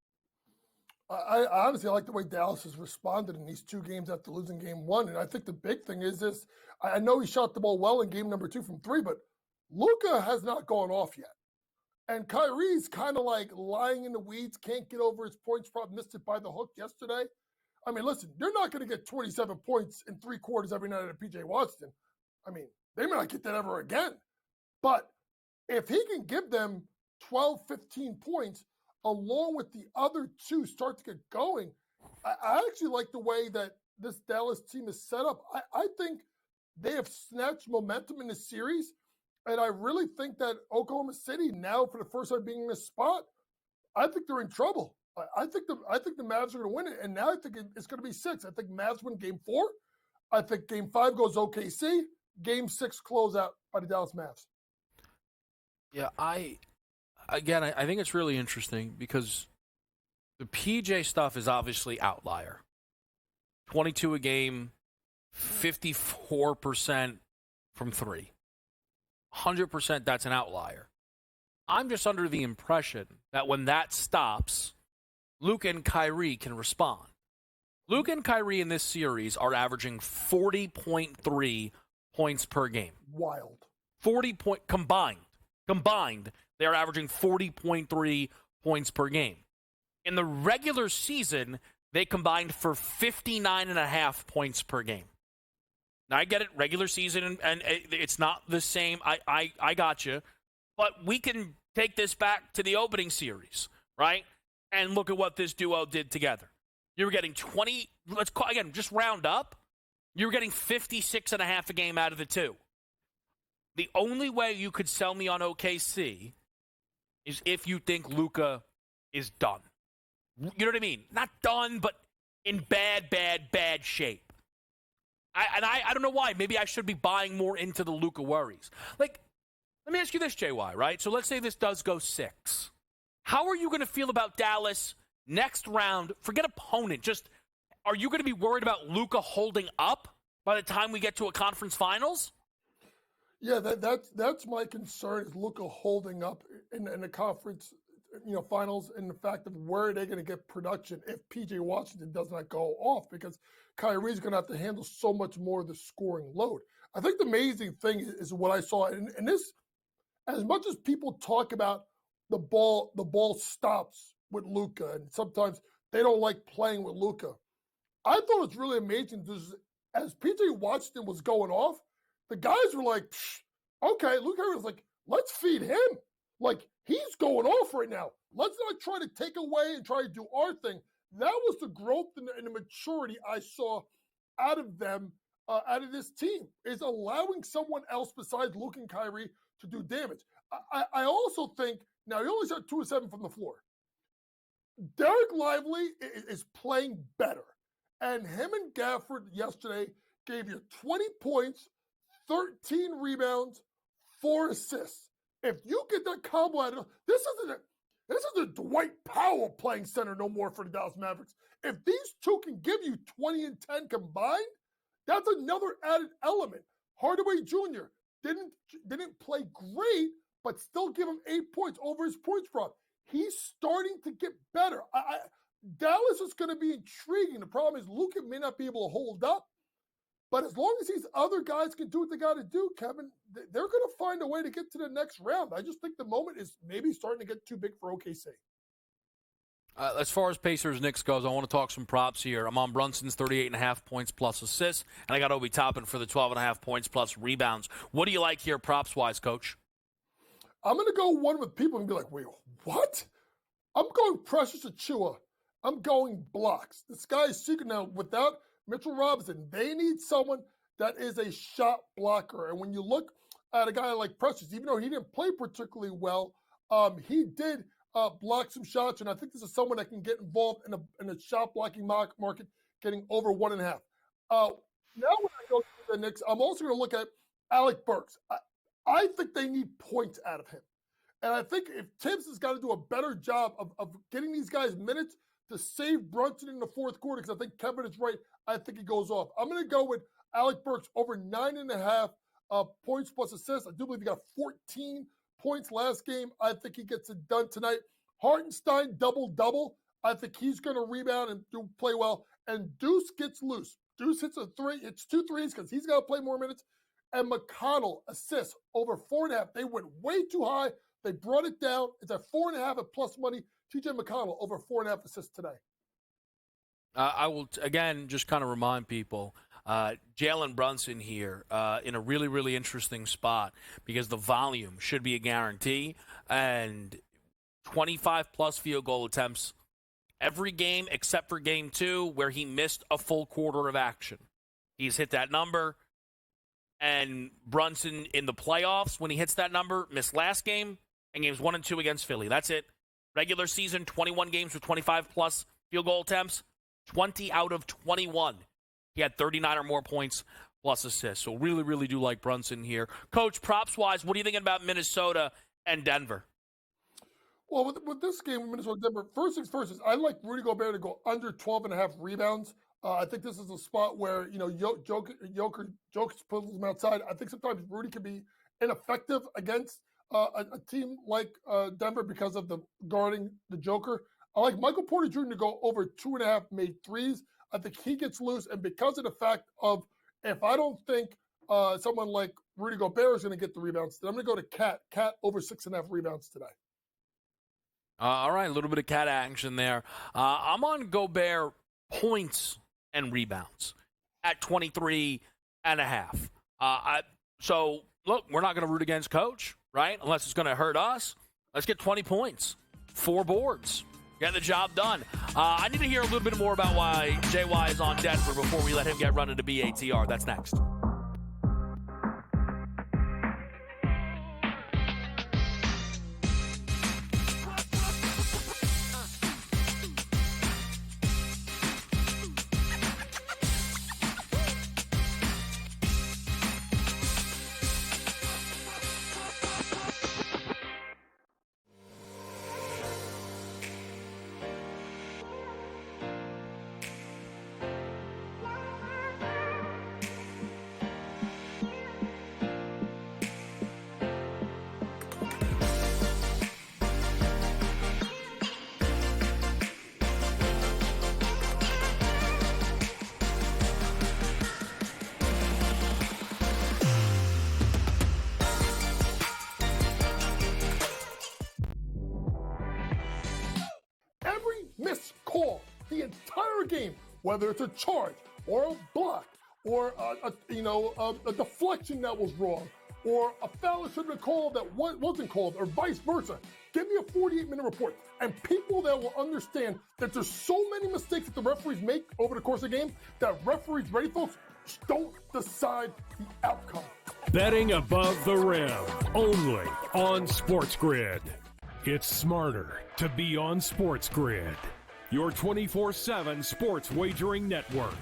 I honestly like the way Dallas has responded in these 2 games after losing game 1. And I think the big thing is this. I know he shot the ball well in game number 2 from 3, but Luka has not gone off yet. And Kyrie's kind of like lying in the weeds, can't get over his points problem, missed it by the hook yesterday. I mean, listen, they're not going to get 27 points in 3 quarters every night at PJ Washington. I mean, they may not get that ever again. But if he can give them 12, 15 points, along with the other 2 start to get going, I actually like the way that this Dallas team is set up. I think they have snatched momentum in the series. And I really think that Oklahoma City now, for the first time being in this spot, I think they're in trouble. I think the Mavs are going to win it. And now I think it's going to be 6. I think Mavs win game 4. I think game 5 goes OKC. Game 6 close out by the Dallas Mavs. Yeah, I think it's really interesting because the PJ stuff is obviously outlier. 22 a game, 54% from 3. 100% that's an outlier. I'm just under the impression that when that stops, Luka and Kyrie can respond. Luka and Kyrie in this series are averaging 40.3 points per game. Wild. 40 point combined, they are averaging 40.3 points per game. In the regular season, they combined for 59.5 points per game. Now, I get it, regular season, and it's not the same. I got you. But we can take this back to the opening series, right? And look at what this duo did together. You were getting 20, just round up. You were getting 56.5 a game out of the two. The only way you could sell me on OKC is if you think Luka is done. You know what I mean? Not done, but in bad shape. I don't know why. Maybe I should be buying more into the Luka worries. Like, let me ask you this, JY, right? So let's say this does go 6. How are you going to feel about Dallas next round? Forget opponent. Just, are you going to be worried about Luka holding up by the time we get to a conference finals? Yeah, that's my concern, is Luka holding up in the conference finals, and the fact of where are they going to get production if PJ Washington does not go off, because Kyrie's going to have to handle so much more of the scoring load. I think the amazing thing is what I saw, and this, as much as people talk about the ball stops with Luka, and sometimes they don't like playing with Luka. I thought it was really amazing, as PJ Washington was going off, the guys were like, okay, Luka was like, let's feed him. Like, he's going off right now. Let's not try to take away and try to do our thing. That was the growth and the maturity I saw out of them, out of this team, is allowing someone else besides Luka and Kyrie to do damage. I also think, now he only shot 2 of 7 from the floor. Derek Lively is playing better. And him and Gafford yesterday gave you 20 points, 13 rebounds, 4 assists. If you get that combo out of this isn't Dwight Powell playing center no more for the Dallas Mavericks. If these two can give you 20 and 10 combined, that's another added element. Hardaway Jr. didn't play great, but still give him 8 points over his points prop. He's starting to get better. Dallas is going to be intriguing. The problem is Luka may not be able to hold up. But as long as these other guys can do what they got to do, Kevin, they're going to find a way to get to the next round. I just think the moment is maybe starting to get too big for OKC. As far as Pacers-Knicks goes, I want to talk some props here. I'm on Brunson's 38.5 points plus assists, and I got Obi Toppin for the 12.5 points plus rebounds. What do you like here props-wise, Coach? I'm going to go one with people and be like, wait, what? I'm going Precious Achiuwa. I'm going blocks. This guy is secret now without Mitchell Robinson. They need someone that is a shot blocker. And when you look at a guy like Precious, even though he didn't play particularly well, he did block some shots. And I think this is someone that can get involved in a shot blocking market, getting over 1.5. Now when I go to the Knicks, I'm also going to look at Alec Burks. I think they need points out of him. And I think if Tibbs has got to do a better job of getting these guys minutes to save Brunson in the fourth quarter, because I think Kevin is right, I think he goes off. I'm going to go with Alec Burks over 9.5 points plus assists. I do believe he got 14 points last game. I think he gets it done tonight. Hartenstein, double-double. I think he's going to rebound and play well. And Deuce gets loose. Deuce hits a 3. It's 2 threes because he's got to play more minutes. And McConnell assists over 4.5. They went way too high. They brought it down. It's at 4.5 at plus money. TJ McConnell over 4.5 assists today. I will, again, just kind of remind people, Jalen Brunson here in a really, really interesting spot because the volume should be a guarantee. And 25-plus field goal attempts every game except for Game 2 where he missed a full quarter of action. He's hit that number. And Brunson in the playoffs, when he hits that number, missed last game and games 1 and 2 against Philly. That's it. Regular season, 21 games with 25-plus field goal attempts, 20 out of 21. He had 39 or more points plus assists. So really, really do like Brunson here. Coach, props-wise, what are you thinking about Minnesota and Denver? Well, with this game, Minnesota-Denver, first things first is I like Rudy Gobert to go under 12.5 rebounds. I think this is a spot where, Jokic pulls him outside. I think sometimes Rudy can be ineffective against a team like Denver because of the guarding the Joker. I like Michael Porter Jr. to go over 2.5 made threes. I think he gets loose. And because of the fact of if I don't think someone like Rudy Gobert is going to get the rebounds, then I'm going to go to Cat over 6.5 rebounds today. All right, a little bit of Cat action there. I'm on Gobert points and rebounds at 23.5. So, look, we're not going to root against Coach, right? Unless it's going to hurt us. Let's get 20 points, 4 boards, get the job done. I need to hear a little bit more about why JY is on Denver before we let him get run into BATR. That's next. The entire game, whether it's a charge or a block or a deflection that was wrong or a foul that should have been called that wasn't called or vice versa. Give me a 48-minute report. And people that will understand that there's so many mistakes that the referees make over the course of the game that referees, ready folks, don't decide the outcome. Betting above the rim, only on SportsGrid. It's smarter to be on SportsGrid. Your 24/7 sports wagering network.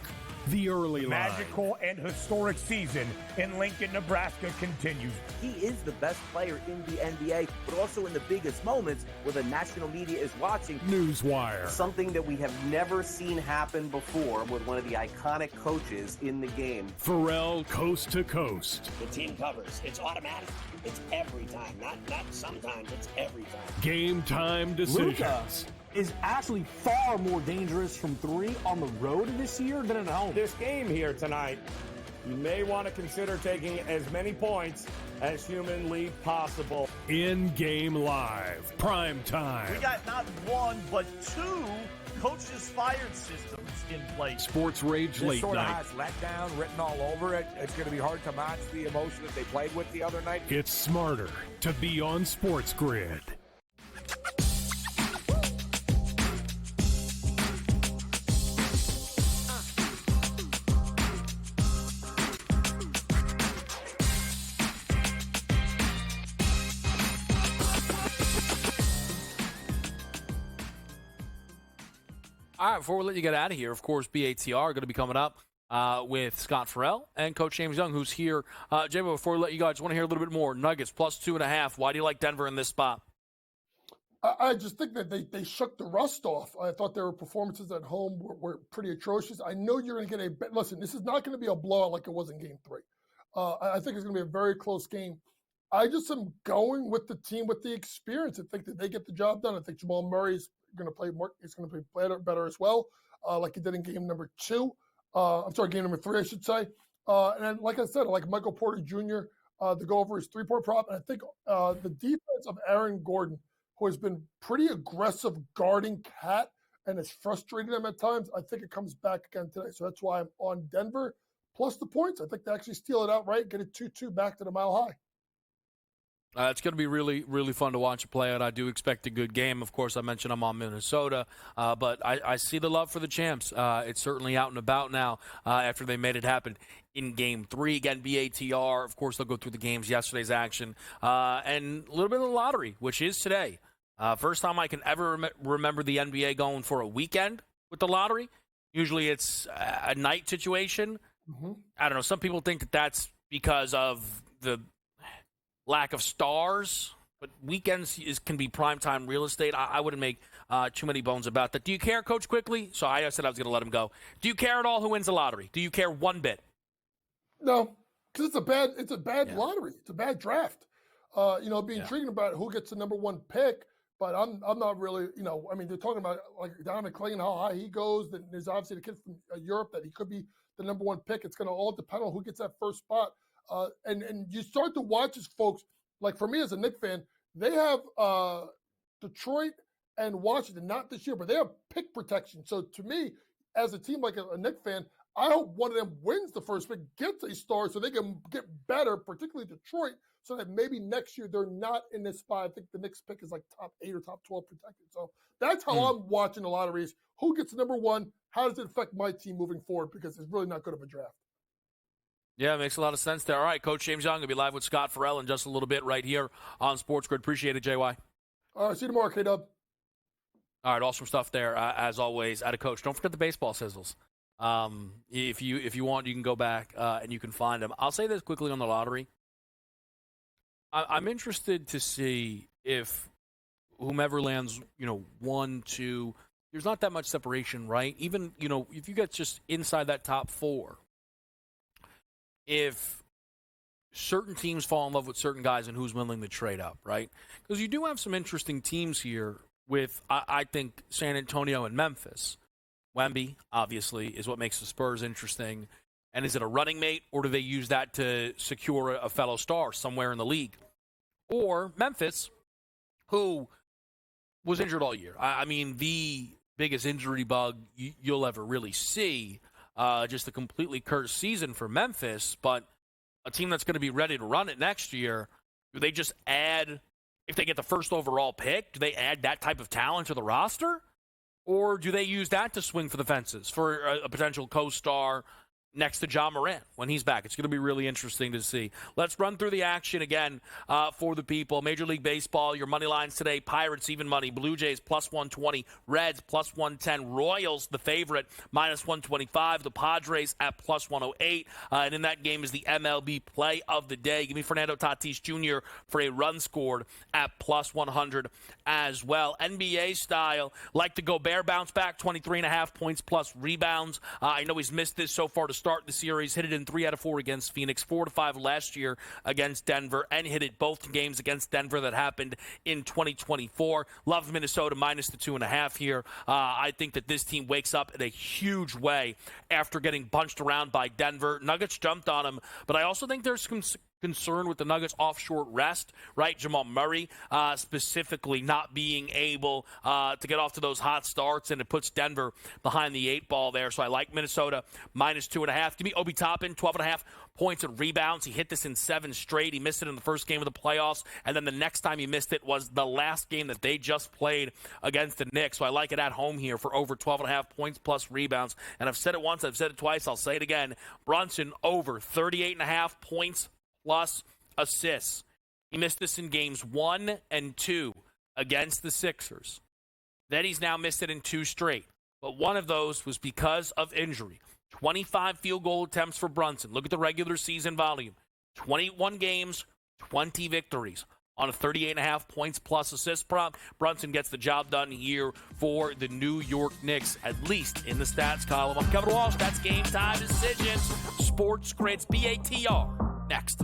The early line. Magical and historic season in Lincoln, Nebraska continues. He is the best player in the NBA, but also in the biggest moments where the national media is watching. Newswire. Something that we have never seen happen before with one of the iconic coaches in the game. Pharrell coast to coast. The team covers. It's automatic. It's every time. Not sometimes. It's every time. Game time decisions. Luka is actually far more dangerous from 3 on the road this year than at home. This game here tonight, you may want to consider taking as many points as humanly possible. In-game live, prime time. We got not 1, but 2 coaches fired systems in place. Sports Rage this late sort night. Of has letdown written all over it. It's going to be hard to match the emotion that they played with the other night. It's smarter to be on SportsGrid. All right, before we let you get out of here, of course, BATR going to be coming up with Scott Farrell and Coach James Young, who's here. Jay, before we let you go, I just want to hear a little bit more. Nuggets plus 2.5. Why do you like Denver in this spot? I just think that they shook the rust off. I thought their performances at home were pretty atrocious. I know you're going to get listen, this is not going to be a blowout like it was in Game 3. I think it's going to be a very close game. I just am going with the team with the experience. I think that they get the job done. I think Jamal Murray is going to play more. He's going to play better as well, like he did in game number 2. Game number 3, I should say. And then, like I said, I like Michael Porter Jr. To go over his 3-point prop. And I think the defense of Aaron Gordon, who has been pretty aggressive guarding Cat and has frustrated him at times, I think it comes back again today. So that's why I'm on Denver plus the points. I think they actually steal it outright, get it 2-2 back to the Mile High. It's going to be really, really fun to watch it play out. I do expect a good game. Of course, I mentioned I'm on Minnesota, but I see the love for the champs. It's certainly out and about now after they made it happen in Game 3. Again, BATR. Of course, they'll go through the games, yesterday's action, and a little bit of the lottery, which is today. First time I can ever remember the NBA going for a weekend with the lottery. Usually it's a night situation. Mm-hmm. I don't know. Some people think that that's because of the lack of stars, but weekends can be primetime real estate. I wouldn't make too many bones about that. Do you care, Coach, quickly? So I said I was going to let him go. Do you care at all who wins the lottery? Do you care one bit? No, because it's a bad lottery. It's a bad draft. It'd be intriguing about who gets the number one pick, but I'm not really, they're talking about like Donovan Clay and how high he goes. Then there's obviously the kid from Europe that he could be the number one pick. It's going to all depend on who gets that first spot. And you start to watch as folks, like for me as a Knicks fan, they have Detroit and Washington, not this year, but they have pick protection. So to me, as a team like a Knicks fan, I hope one of them wins the first pick, gets a star so they can get better, particularly Detroit, so that maybe next year they're not in this spot. I think the Knicks pick is like top 8 or top 12 protected. So that's how I'm watching a lot of race. Who gets number one? How does it affect my team moving forward? Because it's really not good of a draft. Yeah, it makes a lot of sense there. All right, Coach James Young will be live with Scott Farrell in just a little bit right here on SportsGrid. Appreciate it, JY. All right, see you tomorrow, K-Dub. All right, awesome stuff there, as always, out of Coach. Don't forget the baseball sizzles. If you want, you can go back and you can find them. I'll say this quickly on the lottery. I'm interested to see if whomever lands, 1, 2, there's not that much separation, right? Even, if you get just inside that top 4, if certain teams fall in love with certain guys and who's willing to trade up, right? Because you do have some interesting teams here with, I think, San Antonio and Memphis. Wemby, obviously, is what makes the Spurs interesting. And is it a running mate, or do they use that to secure a fellow star somewhere in the league? Or Memphis, who was injured all year. I mean, the biggest injury bug you'll ever really see. Just a completely cursed season for Memphis, but a team that's going to be ready to run it next year. Do they just add, if they get the first overall pick, do they add that type of talent to the roster? Or do they use that to swing for the fences for a potential co-star next to Ja Morant when he's back? It's going to be really interesting to see. Let's run through the action again for the people. Major League Baseball, your money lines today: Pirates even money, Blue Jays plus 120, Reds plus 110, Royals the favorite minus 125, the Padres at plus 108. And in that game is the MLB play of the day. Give me Fernando Tatis Jr. for a run scored at plus 100 as well. NBA style, like the Gobert bounce back, 23.5 points plus rebounds. I know he's missed this so far to start the series. Hit it in 3 out of 4 against Phoenix, 4 to 5 last year against Denver, and hit it both games against Denver that happened in 2024. Love Minnesota minus the 2.5 here. I think that this team wakes up in a huge way after getting bunched around by Denver. Nuggets jumped on them, but I also think there's some concern with the Nuggets off short rest, right? Jamal Murray specifically not being able to get off to those hot starts, and it puts Denver behind the 8 ball there. So I like Minnesota minus 2.5. Give me Obi Toppin, 12.5 points and rebounds. He hit this in 7 straight. He missed it in the first game of the playoffs, and then the next time he missed it was the last game that they just played against the Knicks. So I like it at home here for over 12.5 points plus rebounds. And I've said it once, I've said it twice, I'll say it again. Brunson over 38.5 points plus assists. He missed this in games 1 and 2 against the Sixers. Then he's now missed it in 2 straight. But one of those was because of injury. 25 field goal attempts for Brunson. Look at the regular season volume. 21 games, 20 victories on a 38.5 points plus assist prop. Brunson gets the job done here for the New York Knicks, at least in the stats column. I'm Kevin Walsh. That's Game Time Decisions. SportsGrid's BATR. Next.